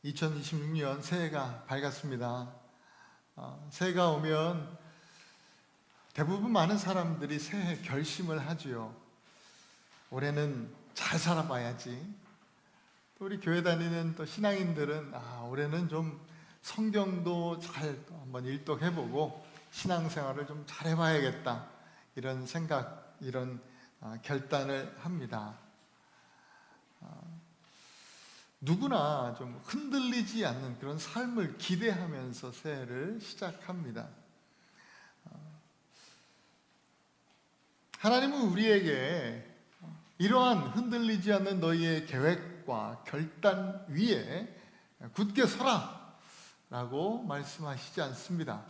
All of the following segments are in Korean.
2026년 새해가 밝았습니다. 새해가 오면 대부분 많은 사람들이 새해 결심을 하지요. 올해는 잘 살아봐야지. 또 우리 교회 다니는 또 신앙인들은 올해는 좀 성경도 잘 한번 일독해보고 신앙생활을 좀 잘해봐야겠다, 이런 생각, 이런 결단을 합니다. 누구나 좀 흔들리지 않는 그런 삶을 기대하면서 새해를 시작합니다. 하나님은 우리에게 이러한 흔들리지 않는 너희의 계획과 결단 위에 굳게 서라 라고 말씀하시지 않습니다.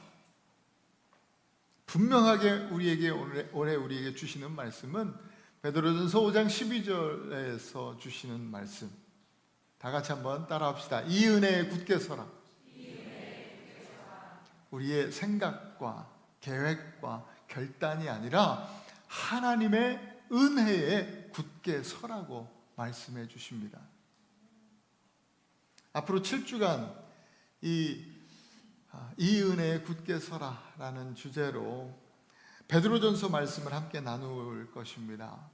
분명하게 우리에게 올해 우리에게 주시는 말씀은 베드로전서 5장 12절에서 주시는 말씀, 다 같이 한번 따라합시다. 이 은혜에 굳게 서라. 우리의 생각과 계획과 결단이 아니라 하나님의 은혜에 굳게 서라고 말씀해 주십니다. 앞으로 7주간 이 은혜에 굳게 서라라는 주제로 베드로전서 말씀을 함께 나눌 것입니다.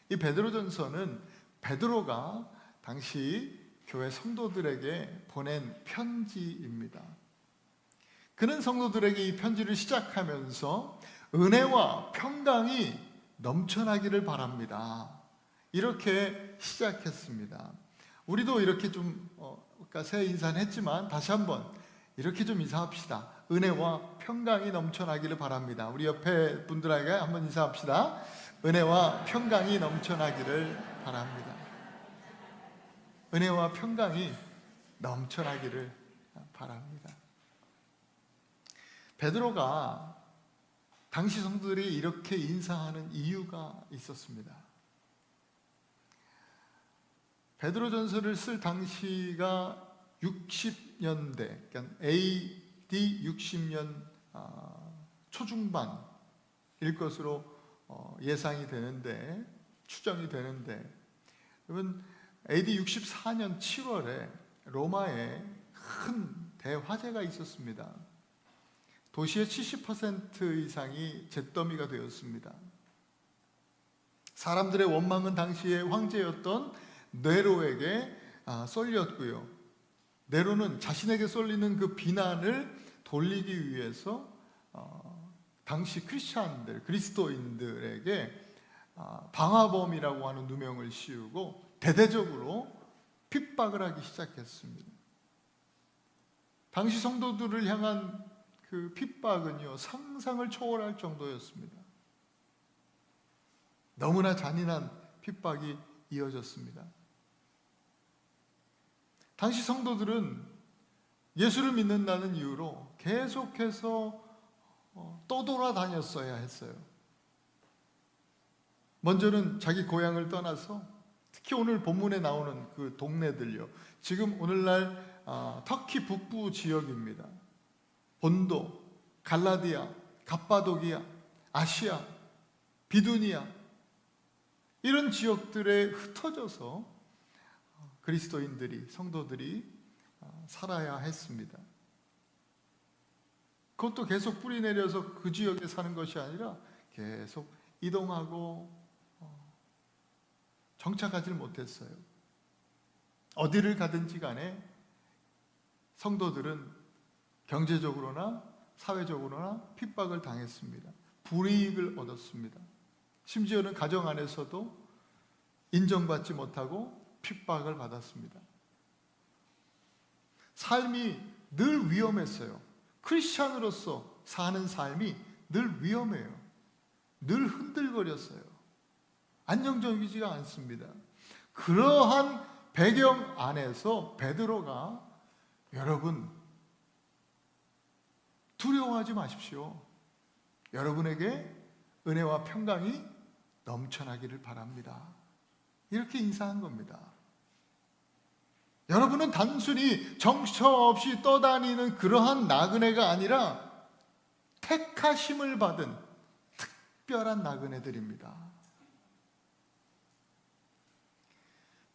이 베드로전서는 베드로가 당시 교회 성도들에게 보낸 편지입니다. 그는 성도들에게 이 편지를 시작하면서 은혜와 평강이 넘쳐나기를 바랍니다, 이렇게 시작했습니다. 우리도 이렇게 좀 새해 인사는 했지만 다시 한번 이렇게 좀 인사합시다. 은혜와 평강이 넘쳐나기를 바랍니다. 우리 옆에 분들에게 한번 인사합시다. 은혜와 평강이 넘쳐나기를 바랍니다. 은혜와 평강이 넘쳐나기를 바랍니다. 베드로가 당시 성도들이 이렇게 인사하는 이유가 있었습니다. 베드로전서를 쓸 당시가 60년대, 그러니까 AD 60년 초중반일 것으로 예상이 되는데, 추정이 되는데, 여러분 AD 64년 7월에 로마에 큰 대화재가 있었습니다. 도시의 70% 이상이 잿더미가 되었습니다. 사람들의 원망은 당시의 황제였던 네로에게 쏠렸고요. 네로는 자신에게 쏠리는 그 비난을 돌리기 위해서 당시 크리스찬들, 그리스도인들에게 방화범이라고 하는 누명을 씌우고 대대적으로 핍박을 하기 시작했습니다. 당시 성도들을 향한 그 핍박은요, 상상을 초월할 정도였습니다. 너무나 잔인한 핍박이 이어졌습니다. 당시 성도들은 예수를 믿는다는 이유로 계속해서 떠돌아다녔어야 했어요. 먼저는 자기 고향을 떠나서, 특히 오늘 본문에 나오는 그 동네들요, 지금 오늘날 터키 북부 지역입니다. 본도, 갈라디아, 갑바도기아, 아시아, 비두니아, 이런 지역들에 흩어져서 그리스도인들이, 성도들이 살아야 했습니다. 그것도 계속 뿌리 내려서 그 지역에 사는 것이 아니라 계속 이동하고 정착하지 못했어요. 어디를 가든지 간에 성도들은 경제적으로나 사회적으로나 핍박을 당했습니다. 불이익을 얻었습니다. 심지어는 가정 안에서도 인정받지 못하고 핍박을 받았습니다. 삶이 늘 위험했어요. 크리스찬으로서 사는 삶이 늘 위험해요. 늘 흔들거렸어요. 안정적이지가 않습니다. 그러한 배경 안에서 베드로가, 여러분 두려워하지 마십시오. 여러분에게 은혜와 평강이 넘쳐나기를 바랍니다, 이렇게 인사한 겁니다. 여러분은 단순히 정처 없이 떠다니는 그러한 나그네가 아니라 택하심을 받은 특별한 나그네들입니다.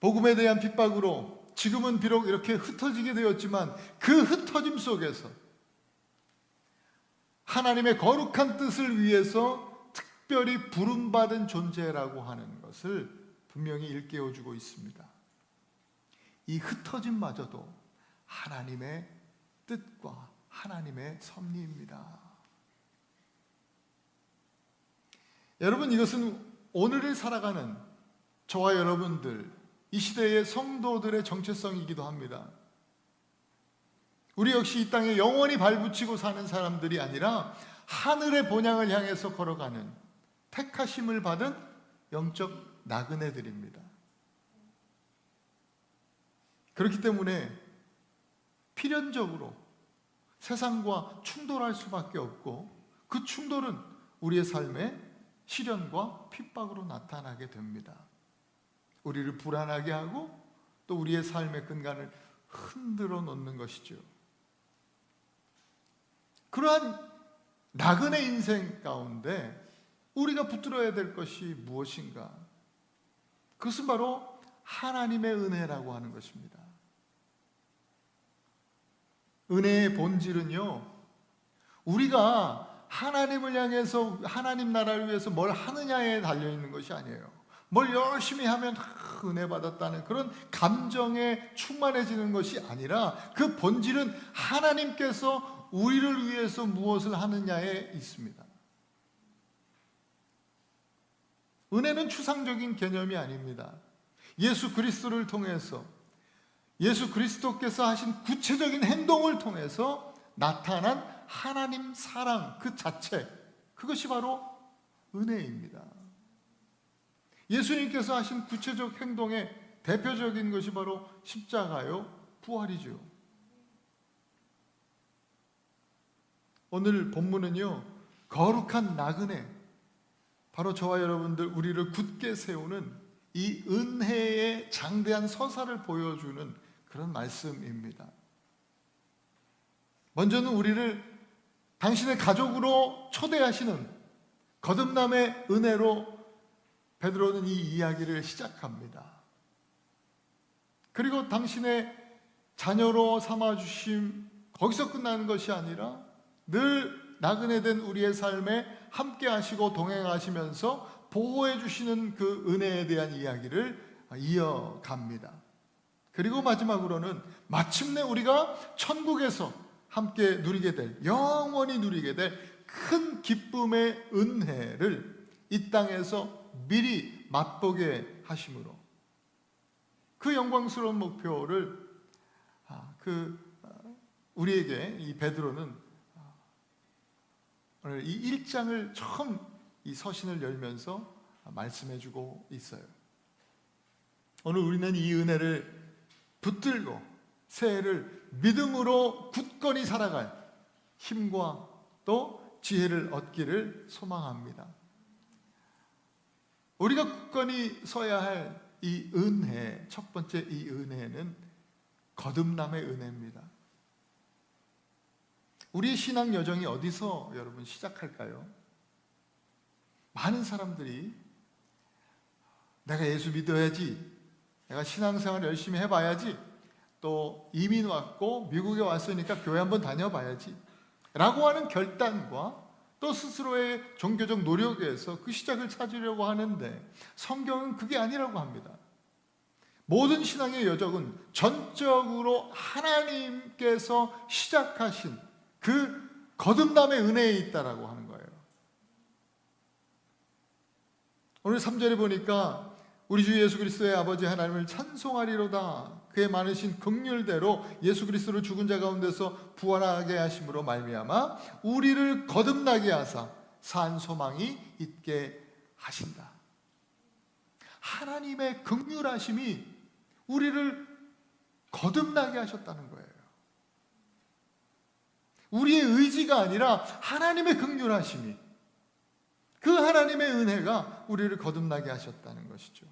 복음에 대한 핍박으로 지금은 비록 이렇게 흩어지게 되었지만 그 흩어짐 속에서 하나님의 거룩한 뜻을 위해서 특별히 부름받은 존재라고 하는 것을 분명히 일깨워주고 있습니다. 이 흩어짐마저도 하나님의 뜻과 하나님의 섭리입니다. 여러분, 이것은 오늘을 살아가는 저와 여러분들, 이 시대의 성도들의 정체성이기도 합니다. 우리 역시 이 땅에 영원히 발붙이고 사는 사람들이 아니라 하늘의 본향을 향해서 걸어가는 택하심을 받은 영적 나그네들입니다. 그렇기 때문에 필연적으로 세상과 충돌할 수밖에 없고, 그 충돌은 우리의 삶에 시련과 핍박으로 나타나게 됩니다. 우리를 불안하게 하고 또 우리의 삶의 근간을 흔들어 놓는 것이죠. 그러한 나그네 인생 가운데 우리가 붙들어야 될 것이 무엇인가? 그것은 바로 하나님의 은혜라고 하는 것입니다. 은혜의 본질은요, 우리가 하나님을 향해서, 하나님 나라를 위해서 뭘 하느냐에 달려있는 것이 아니에요. 뭘 열심히 하면 은혜 받았다는 그런 감정에 충만해지는 것이 아니라, 그 본질은 하나님께서 우리를 위해서 무엇을 하느냐에 있습니다. 은혜는 추상적인 개념이 아닙니다. 예수 그리스도를 통해서, 예수 그리스도께서 하신 구체적인 행동을 통해서 나타난 하나님 사랑 그 자체, 그것이 바로 은혜입니다. 예수님께서 하신 구체적 행동의 대표적인 것이 바로 십자가요, 부활이죠. 오늘 본문은요, 거룩한 나그네, 바로 저와 여러분들, 우리를 굳게 세우는 이 은혜의 장대한 서사를 보여주는 그런 말씀입니다. 먼저는 우리를 당신의 가족으로 초대하시는 거듭남의 은혜로 베드로는 이 이야기를 시작합니다. 그리고 당신의 자녀로 삼아주심, 거기서 끝나는 것이 아니라 늘 나그네된 우리의 삶에 함께 하시고 동행하시면서 보호해 주시는 그 은혜에 대한 이야기를 이어갑니다. 그리고 마지막으로는 마침내 우리가 천국에서 함께 누리게 될, 영원히 누리게 될 큰 기쁨의 은혜를 이 땅에서 미리 맛보게 하심으로 그 영광스러운 목표를 우리에게 이 베드로는 오늘 이 1장을 처음 이 서신을 열면서 말씀해주고 있어요. 오늘 우리는 이 은혜를 붙들고 새해를 믿음으로 굳건히 살아갈 힘과 또 지혜를 얻기를 소망합니다. 우리가 굳건히 서야 할 이 은혜, 첫 번째 이 은혜는 거듭남의 은혜입니다. 우리의 신앙 여정이 어디서 여러분 시작할까요? 많은 사람들이 내가 예수 믿어야지, 내가 신앙생활 열심히 해봐야지, 또 이민 왔고 미국에 왔으니까 교회 한번 다녀봐야지 라고 하는 결단과 또 스스로의 종교적 노력에서 그 시작을 찾으려고 하는데, 성경은 그게 아니라고 합니다. 모든 신앙의 여정은 전적으로 하나님께서 시작하신 그 거듭남의 은혜에 있다라고 하는 거예요. 오늘 3절에 보니까 우리 주 예수 그리스도의 아버지 하나님을 찬송하리로다. 그의 많으신 긍휼대로 예수 그리스도를 죽은 자 가운데서 부활하게 하심으로 말미암아 우리를 거듭나게 하사 산 소망이 있게 하신다. 하나님의 긍휼하심이 우리를 거듭나게 하셨다는 거예요. 우리의 의지가 아니라 하나님의 긍휼하심이, 그 하나님의 은혜가 우리를 거듭나게 하셨다는 것이죠.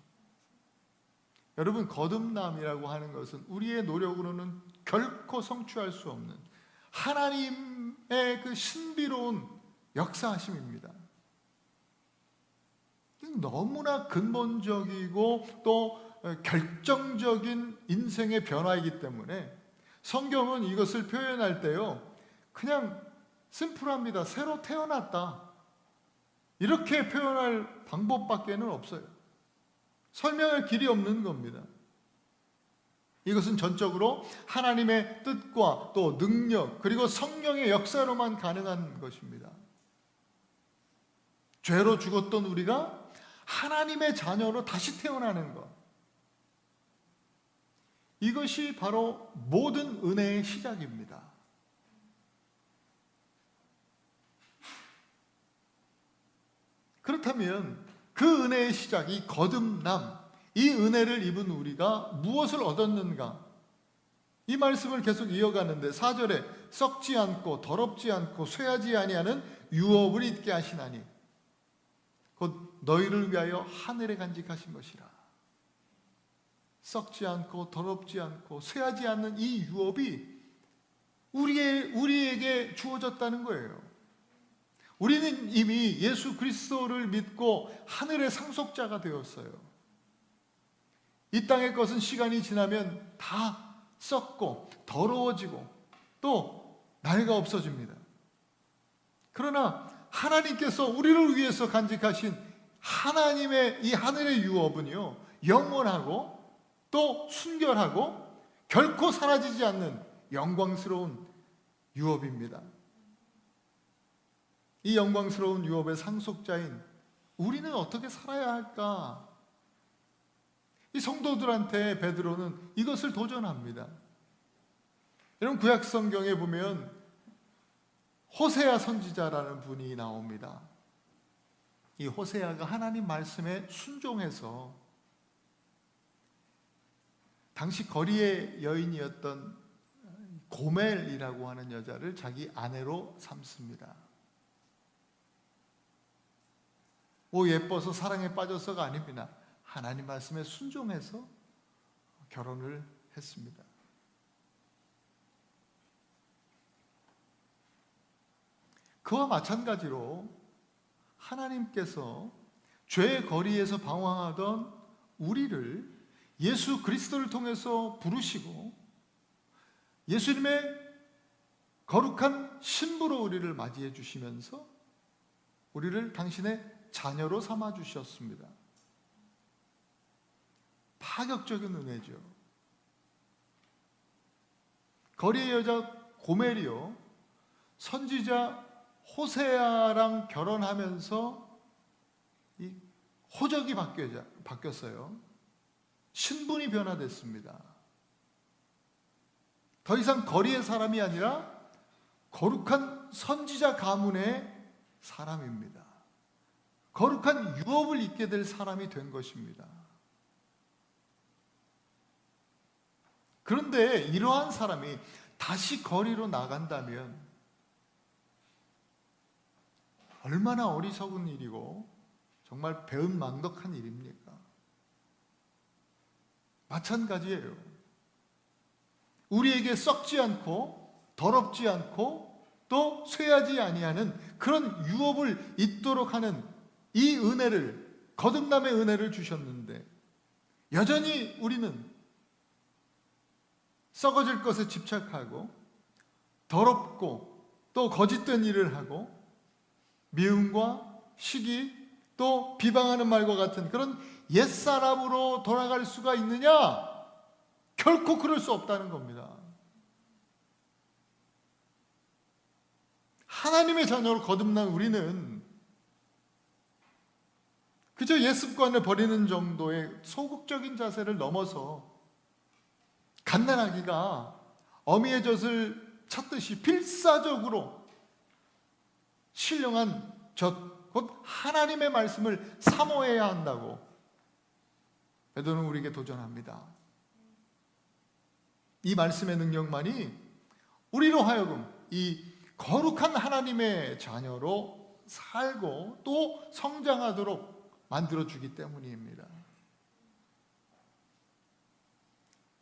여러분, 거듭남이라고 하는 것은 우리의 노력으로는 결코 성취할 수 없는 하나님의 그 신비로운 역사하심입니다. 너무나 근본적이고 또 결정적인 인생의 변화이기 때문에 성경은 이것을 표현할 때요, 그냥 심플합니다. 새로 태어났다, 이렇게 표현할 방법밖에는 없어요. 설명할 길이 없는 겁니다. 이것은 전적으로 하나님의 뜻과 또 능력, 그리고 성령의 역사로만 가능한 것입니다. 죄로 죽었던 우리가 하나님의 자녀로 다시 태어나는 것, 이것이 바로 모든 은혜의 시작입니다. 그렇다면 그 은혜의 시작, 이 거듭남, 이 은혜를 입은 우리가 무엇을 얻었는가? 이 말씀을 계속 이어가는데 4절에 썩지 않고 더럽지 않고 쇠하지 아니하는 유업을 잊게 하시나니 곧 너희를 위하여 하늘에 간직하신 것이라. 썩지 않고 더럽지 않고 쇠하지 않는 이 유업이 우리에게 주어졌다는 거예요. 우리는 이미 예수 그리스도를 믿고 하늘의 상속자가 되었어요. 이 땅의 것은 시간이 지나면 다 썩고 더러워지고 또 나이가 없어집니다. 그러나 하나님께서 우리를 위해서 간직하신 하나님의 이 하늘의 유업은요, 영원하고 또 순결하고 결코 사라지지 않는 영광스러운 유업입니다. 이 영광스러운 유업의 상속자인 우리는 어떻게 살아야 할까? 이 성도들한테 베드로는 이것을 도전합니다. 여러분, 구약 성경에 보면 호세아 선지자라는 분이 나옵니다. 이 호세아가 하나님 말씀에 순종해서 당시 거리의 여인이었던 고멜이라고 하는 여자를 자기 아내로 삼습니다. 예뻐서 사랑에 빠져서가 아닙니다. 하나님 말씀에 순종해서 결혼을 했습니다. 그와 마찬가지로 하나님께서 죄의 거리에서 방황하던 우리를 예수 그리스도를 통해서 부르시고 예수님의 거룩한 신부로 우리를 맞이해 주시면서 우리를 당신의 자녀로 삼아 주셨습니다. 파격적인 은혜죠. 거리의 여자 고멜이요, 선지자 호세아랑 결혼하면서 이 호적이 바뀌었어요. 신분이 변화됐습니다. 더 이상 거리의 사람이 아니라 거룩한 선지자 가문의 사람입니다. 거룩한 유업을 입게 될 사람이 된 것입니다. 그런데 이러한 사람이 다시 거리로 나간다면 얼마나 어리석은 일이고 정말 배은망덕한 일입니까? 마찬가지예요. 우리에게 썩지 않고 더럽지 않고 또 쇠하지 아니하는 그런 유업을 잊도록 하는 이 은혜를, 거듭남의 은혜를 주셨는데 여전히 우리는 썩어질 것에 집착하고 더럽고 또 거짓된 일을 하고 미움과 시기 또 비방하는 말과 같은 그런 옛사람으로 돌아갈 수가 있느냐? 결코 그럴 수 없다는 겁니다. 하나님의 자녀로 거듭난 우리는 그저 옛 습관을 버리는 정도의 소극적인 자세를 넘어서 갓난아기가 어미의 젖을 찾듯이 필사적으로 신령한 젖, 곧 하나님의 말씀을 사모해야 한다고 베드로는 우리에게 도전합니다. 이 말씀의 능력만이 우리로 하여금 이 거룩한 하나님의 자녀로 살고 또 성장하도록 만들어주기 때문입니다.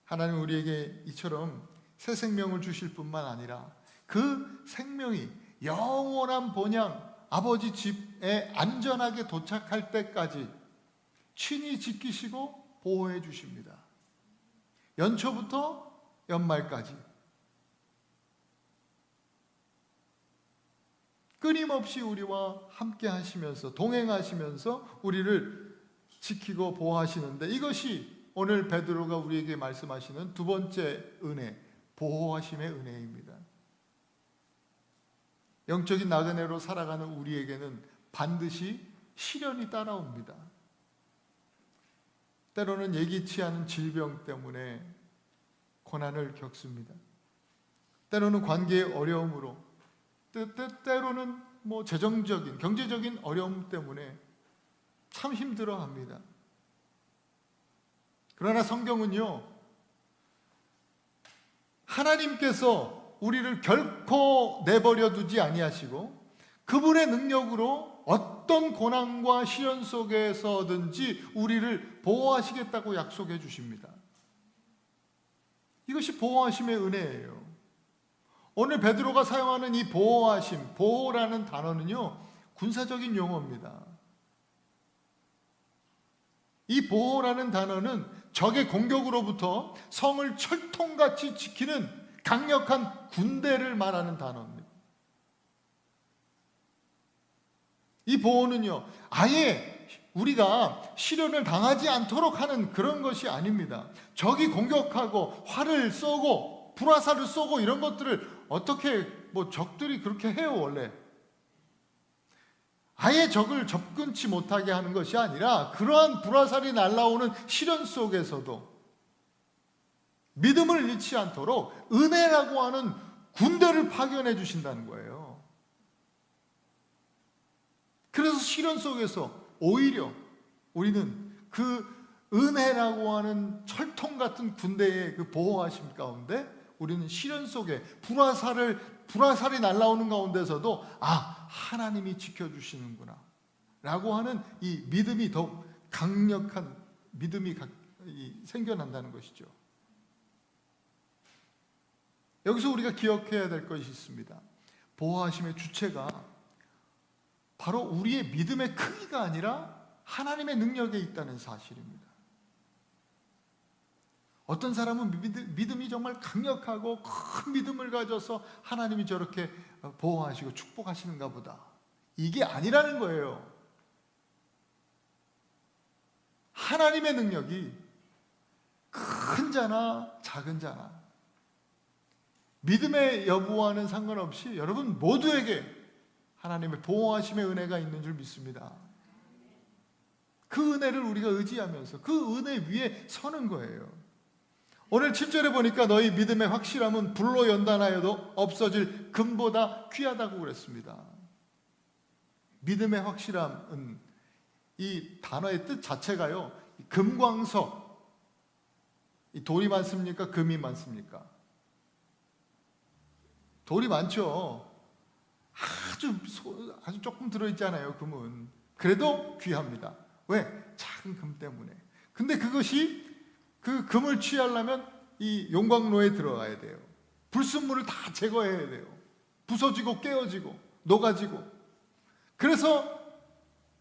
하나님은 우리에게 이처럼 새 생명을 주실 뿐만 아니라 그 생명이 영원한 본향 아버지 집에 안전하게 도착할 때까지 친히 지키시고 보호해 주십니다. 연초부터 연말까지 끊임없이 우리와 함께 하시면서 동행하시면서 우리를 지키고 보호하시는데, 이것이 오늘 베드로가 우리에게 말씀하시는 두 번째 은혜, 보호하심의 은혜입니다. 영적인 나그네로 살아가는 우리에게는 반드시 시련이 따라옵니다. 때로는 예기치 않은 질병 때문에 고난을 겪습니다. 때로는 관계의 어려움으로, 때로는 재정적인, 경제적인 어려움 때문에 참 힘들어합니다. 그러나 성경은요, 하나님께서 우리를 결코 내버려 두지 아니하시고 그분의 능력으로 어떤 고난과 시련 속에서든지 우리를 보호하시겠다고 약속해 주십니다. 이것이 보호하심의 은혜예요. 오늘 베드로가 사용하는 이 보호하심, 보호라는 단어는요, 군사적인 용어입니다. 이 보호라는 단어는 적의 공격으로부터 성을 철통같이 지키는 강력한 군대를 말하는 단어입니다. 이 보호는요, 아예 우리가 시련을 당하지 않도록 하는 그런 것이 아닙니다. 적이 공격하고 활을 쏘고 불화살을 쏘고 이런 것들을 어떻게 적들이 그렇게 해요, 원래. 아예 적을 접근치 못하게 하는 것이 아니라 그러한 불화살이 날아오는 시련 속에서도 믿음을 잃지 않도록 은혜라고 하는 군대를 파견해 주신다는 거예요. 그래서 시련 속에서 오히려 우리는 그 은혜라고 하는 철통 같은 군대의 그 보호하심 가운데 우리는 시련 속에 불화살이 날아오는 가운데서도 하나님이 지켜주시는구나 라고 하는 이 믿음이 더욱 강력한 믿음이 생겨난다는 것이죠. 여기서 우리가 기억해야 될 것이 있습니다. 보호하심의 주체가 바로 우리의 믿음의 크기가 아니라 하나님의 능력에 있다는 사실입니다. 어떤 사람은 믿음이 정말 강력하고 큰 믿음을 가져서 하나님이 저렇게 보호하시고 축복하시는가 보다. 이게 아니라는 거예요. 하나님의 능력이 큰 자나 작은 자나 믿음의 여부와는 상관없이 여러분 모두에게 하나님의 보호하심의 은혜가 있는 줄 믿습니다. 그 은혜를 우리가 의지하면서 그 은혜 위에 서는 거예요. 오늘 7절에 보니까 너희 믿음의 확실함은 불로 연단하여도 없어질 금보다 귀하다고 그랬습니다. 믿음의 확실함은 이 단어의 뜻 자체가요, 금광석, 이 돌이 많습니까? 금이 많습니까? 돌이 많죠. 아주 조금 들어있잖아요, 금은. 그래도 귀합니다. 왜? 작은 금 때문에. 근데 그것이 그 금을 취하려면 이 용광로에 들어가야 돼요. 불순물을 다 제거해야 돼요. 부서지고 깨어지고 녹아지고. 그래서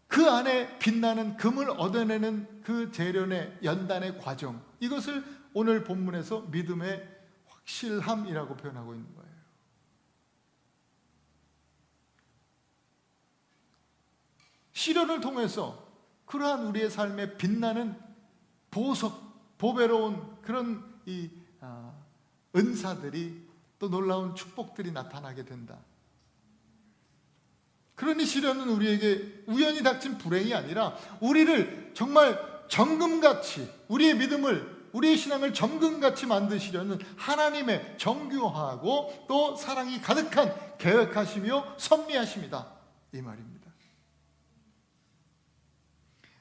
그 안에 빛나는 금을 얻어내는 그 재련의 연단의 과정, 이것을 오늘 본문에서 믿음의 확실함이라고 표현하고 있는 거예요. 시련을 통해서 그러한 우리의 삶에 빛나는 보석, 보배로운 그런 은사들이, 또 놀라운 축복들이 나타나게 된다. 그러니 시련은 우리에게 우연히 닥친 불행이 아니라 우리를 정말 정금같이, 우리의 믿음을, 우리의 신앙을 정금같이 만드시려는 하나님의 정교하고 또 사랑이 가득한 계획하시며 섭리하십니다, 이 말입니다.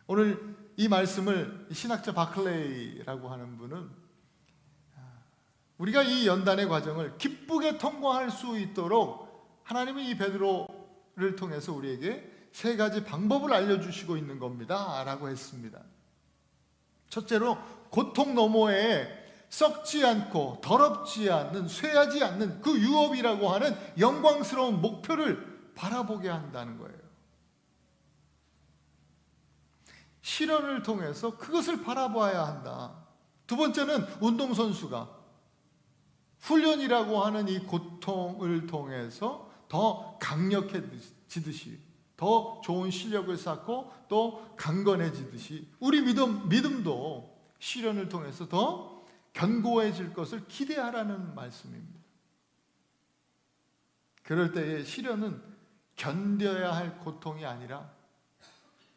오늘 이 말씀을 신학자 바클레이라고 하는 분은 우리가 이 연단의 과정을 기쁘게 통과할 수 있도록 하나님은 이 베드로를 통해서 우리에게 세 가지 방법을 알려주시고 있는 겁니다 라고 했습니다. 첫째로, 고통 너머에 썩지 않고 더럽지 않는, 쇠하지 않는 그 유업이라고 하는 영광스러운 목표를 바라보게 한다는 거예요. 시련을 통해서 그것을 바라봐야 한다. 두 번째는 운동선수가 훈련이라고 하는 이 고통을 통해서 더 강력해지듯이, 더 좋은 실력을 쌓고 또 강건해지듯이 우리 믿음도 시련을 통해서 더 견고해질 것을 기대하라는 말씀입니다. 그럴 때에 시련은 견뎌야 할 고통이 아니라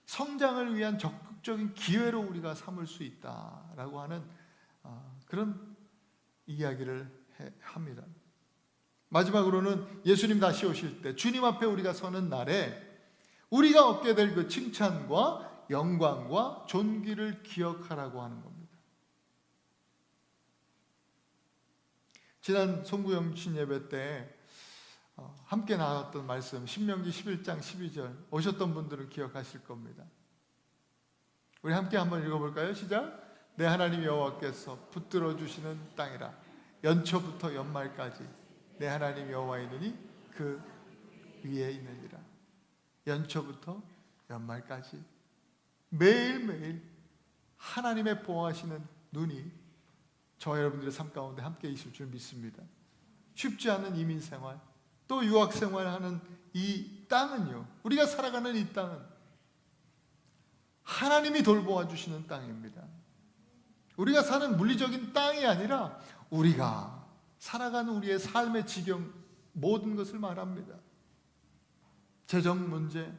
성장을 위한 적극적인 기회로 우리가 삼을 수 있다라고 하는 그런 이야기를 합니다. 마지막으로는 예수님 다시 오실 때 주님 앞에 우리가 서는 날에 우리가 얻게 될 그 칭찬과 영광과 존귀를 기억하라고 하는 겁니다. 지난 송구영신 예배 때 함께 나왔던 말씀 신명기 11장 12절 오셨던 분들은 기억하실 겁니다. 우리 함께 한번 읽어볼까요? 시작. 내 하나님 여호와께서 붙들어 주시는 땅이라 연초부터 연말까지 내 하나님 여호와의 눈이 그 위에 있느니라. 연초부터 연말까지 매일매일 하나님의 보호하시는 눈이 저와 여러분들의 삶 가운데 함께 있을 줄 믿습니다. 쉽지 않은 이민생활 또 유학생활하는 이 땅은요, 우리가 살아가는 이 땅은 하나님이 돌보아 주시는 땅입니다. 우리가 사는 물리적인 땅이 아니라 우리가 살아가는 우리의 삶의 지경 모든 것을 말합니다. 재정 문제,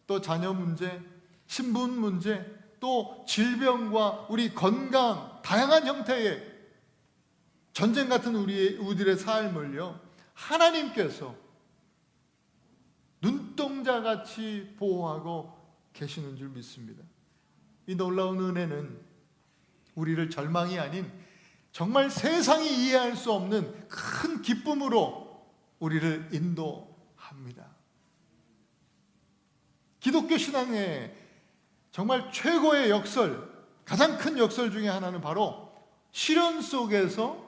또 자녀 문제, 신분 문제, 또 질병과 우리 건강, 다양한 형태의 전쟁 같은 우리들의 삶을요, 하나님께서 눈동자같이 보호하고 계시는 줄 믿습니다. 이 놀라운 은혜는 우리를 절망이 아닌 정말 세상이 이해할 수 없는 큰 기쁨으로 우리를 인도합니다. 기독교 신앙의 정말 최고의 역설, 가장 큰 역설 중에 하나는 바로 시련 속에서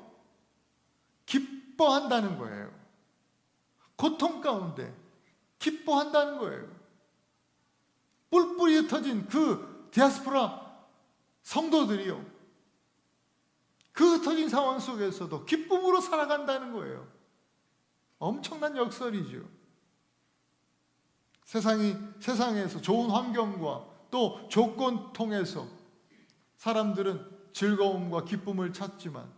기뻐한다는 거예요. 고통 가운데 기뻐한다는 거예요. 뿔뿔이 흩어진 그 디아스포라 성도들이요, 그 흩어진 상황 속에서도 기쁨으로 살아간다는 거예요. 엄청난 역설이죠. 세상에서 좋은 환경과 또 조건 통해서 사람들은 즐거움과 기쁨을 찾지만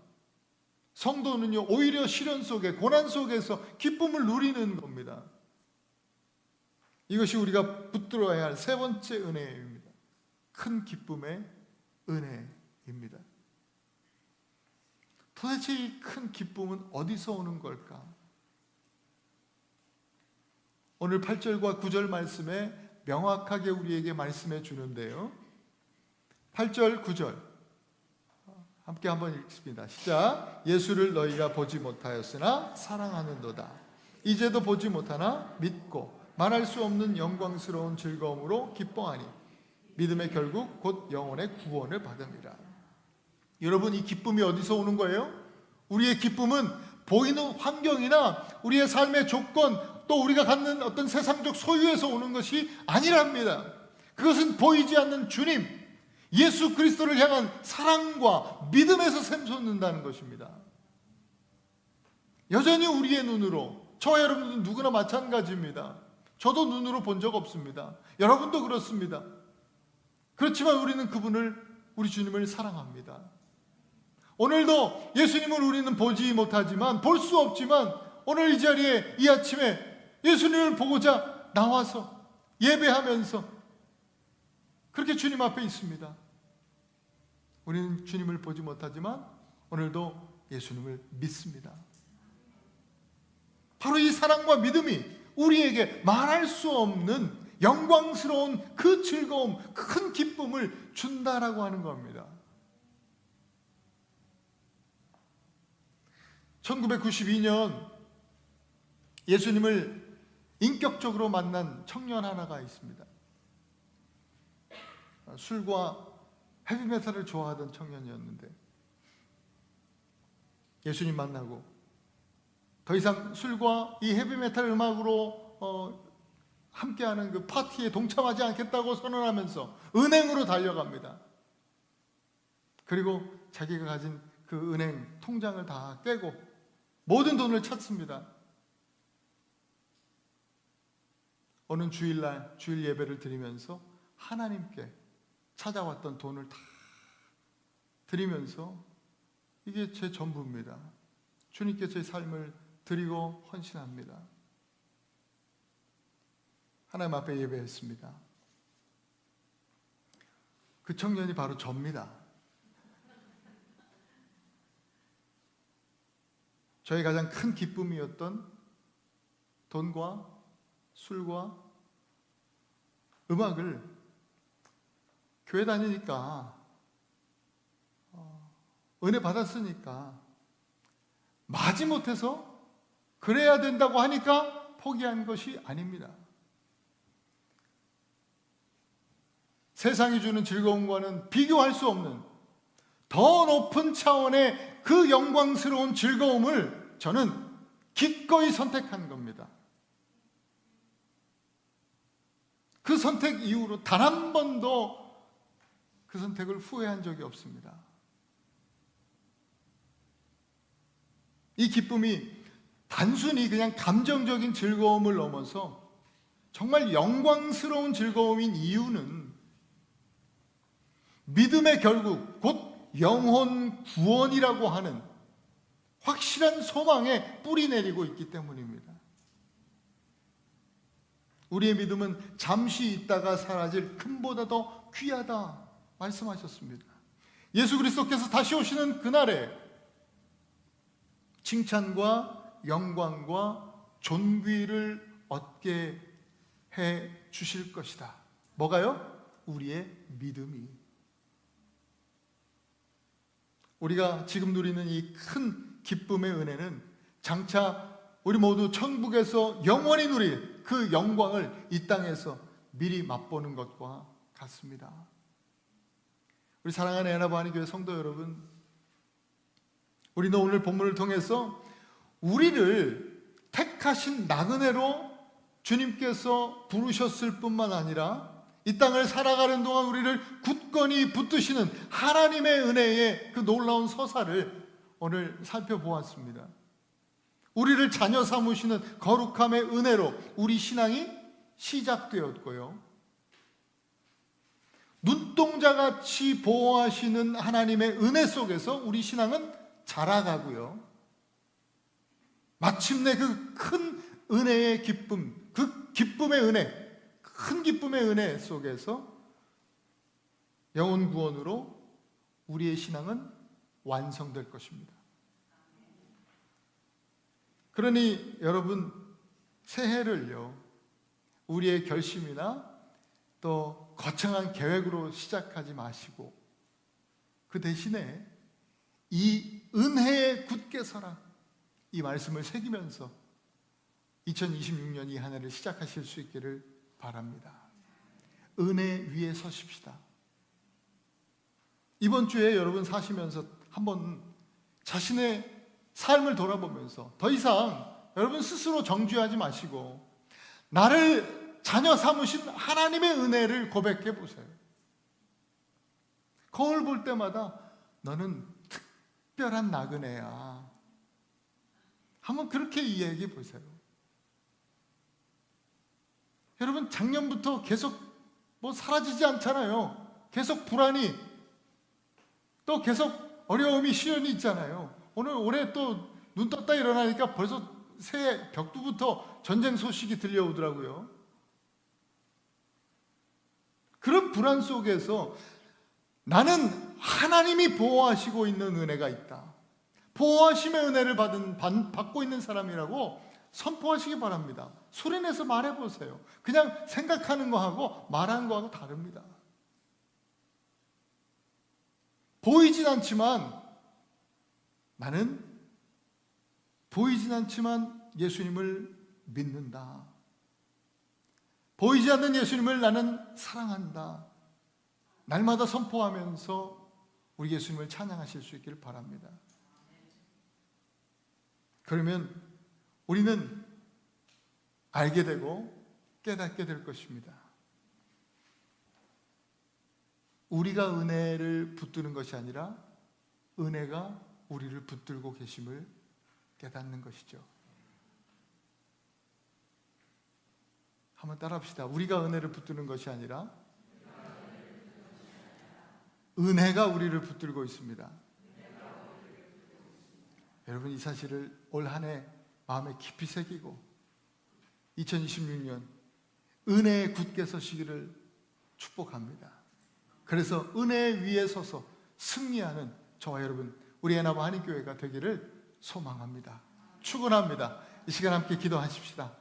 성도는요, 오히려 시련 속에, 고난 속에서 기쁨을 누리는 겁니다. 이것이 우리가 붙들어야 할 세 번째 은혜입니다. 큰 기쁨의 은혜입니다. 도대체 이 큰 기쁨은 어디서 오는 걸까? 오늘 8절과 9절 말씀에 명확하게 우리에게 말씀해 주는데요. 8절, 9절 함께 한번 읽습니다. 시작. 예수를 너희가 보지 못하였으나 사랑하는도다. 이제도 보지 못하나 믿고 말할 수 없는 영광스러운 즐거움으로 기뻐하니 믿음의 결국 곧 영혼의 구원을 받음이라. 여러분, 이 기쁨이 어디서 오는 거예요? 우리의 기쁨은 보이는 환경이나 우리의 삶의 조건, 또 우리가 갖는 어떤 세상적 소유에서 오는 것이 아니랍니다. 그것은 보이지 않는 주님, 예수 그리스도를 향한 사랑과 믿음에서 샘솟는다는 것입니다. 여전히 우리의 눈으로, 저와 여러분들은 누구나 마찬가지입니다. 저도 눈으로 본 적 없습니다. 여러분도 그렇습니다. 그렇지만 우리는 우리 주님을 사랑합니다. 오늘도 예수님을 우리는 보지 못하지만, 볼 수 없지만, 오늘 이 자리에 이 아침에 예수님을 보고자 나와서 예배하면서 그렇게 주님 앞에 있습니다. 우리는 주님을 보지 못하지만 오늘도 예수님을 믿습니다. 바로 이 사랑과 믿음이 우리에게 말할 수 없는 영광스러운 그 즐거움, 큰 기쁨을 준다라고 하는 겁니다. 1992년 예수님을 인격적으로 만난 청년 하나가 있습니다. 술과 헤비메탈을 좋아하던 청년이었는데 예수님 만나고 더 이상 술과 이 헤비메탈 음악으로 함께하는 그 파티에 동참하지 않겠다고 선언하면서 은행으로 달려갑니다. 그리고 자기가 가진 그 은행 통장을 다 깨고 모든 돈을 찾습니다. 어느 주일날 주일 예배를 드리면서 하나님께 찾아왔던 돈을 다 드리면서 이게 제 전부입니다. 주님께 제 삶을 드리고 헌신합니다. 하나님 앞에 예배했습니다. 그 청년이 바로 접니다. 저의 가장 큰 기쁨이었던 돈과 술과 음악을 교회 다니니까 은혜 받았으니까 마지못해서 그래야 된다고 하니까 포기한 것이 아닙니다. 세상이 주는 즐거움과는 비교할 수 없는 더 높은 차원의 그 영광스러운 즐거움을 저는 기꺼이 선택한 겁니다. 그 선택 이후로 단 한 번도 그 선택을 후회한 적이 없습니다. 이 기쁨이 단순히 그냥 감정적인 즐거움을 넘어서 정말 영광스러운 즐거움인 이유는 믿음의 결국 곧 영혼 구원이라고 하는 확실한 소망에 뿌리 내리고 있기 때문입니다. 우리의 믿음은 잠시 있다가 사라질 금보다 더 귀하다 말씀하셨습니다. 예수 그리스도께서 다시 오시는 그날에 칭찬과 영광과 존귀를 얻게 해 주실 것이다. 뭐가요? 우리의 믿음이. 우리가 지금 누리는 이 큰 기쁨의 은혜는 장차 우리 모두 천국에서 영원히 누릴 그 영광을 이 땅에서 미리 맛보는 것과 같습니다. 우리 사랑하는 애나바니 교회 성도 여러분, 우리는 오늘 본문을 통해서 우리를 택하신 나그네로 주님께서 부르셨을 뿐만 아니라 이 땅을 살아가는 동안 우리를 굳건히 붙드시는 하나님의 은혜의 그 놀라운 서사를 오늘 살펴보았습니다. 우리를 자녀 삼으시는 거룩함의 은혜로 우리 신앙이 시작되었고요. 눈동자같이 보호하시는 하나님의 은혜 속에서 우리 신앙은 자라가고요. 마침내 그 큰 은혜의 기쁨, 그 기쁨의 은혜, 큰 기쁨의 은혜 속에서 영혼 구원으로 우리의 신앙은 완성될 것입니다. 그러니 여러분, 새해를요, 우리의 결심이나 또 거창한 계획으로 시작하지 마시고 그 대신에 이 은혜에 굳게 서라, 이 말씀을 새기면서 2026년 이 한 해를 시작하실 수 있기를 바랍니다. 은혜 위에 서십시다. 이번 주에 여러분 사시면서 한번 자신의 삶을 돌아보면서 더 이상 여러분 스스로 정죄하지 마시고 나를 자녀 삼으신 하나님의 은혜를 고백해 보세요. 거울 볼 때마다 너는 특별한 나그네야. 한번 그렇게 이야기해 보세요. 여러분, 작년부터 계속 사라지지 않잖아요. 계속 불안이, 또 계속 어려움이, 시련이 있잖아요. 올해 또 눈 떴다 일어나니까 벌써 새해 벽두부터 전쟁 소식이 들려오더라고요. 그런 불안 속에서 나는 하나님이 보호하시고 있는 은혜가 있다, 보호하심의 은혜를 받고 있는 사람이라고 선포하시기 바랍니다. 소리내서 말해보세요. 그냥 생각하는 거하고 말하는 거하고 다릅니다. 보이진 않지만 나는 보이진 않지만 예수님을 믿는다. 보이지 않는 예수님을 나는 사랑한다. 날마다 선포하면서 우리 예수님을 찬양하실 수 있기를 바랍니다. 그러면 우리는 알게 되고 깨닫게 될 것입니다. 우리가 은혜를 붙드는 것이 아니라 은혜가 우리를 붙들고 계심을 깨닫는 것이죠. 한번 따라합시다. 우리가 은혜를 붙드는 것이 아니라 은혜가 우리를 붙들고 있습니다. 여러분, 이 사실을 올 한 해 마음에 깊이 새기고 2026년 은혜에 굳게 서시기를 축복합니다. 그래서 은혜 위에 서서 승리하는 저와 여러분, 우리 애나무 한인교회가 되기를 소망합니다. 축원합니다. 이 시간 함께 기도하십시다.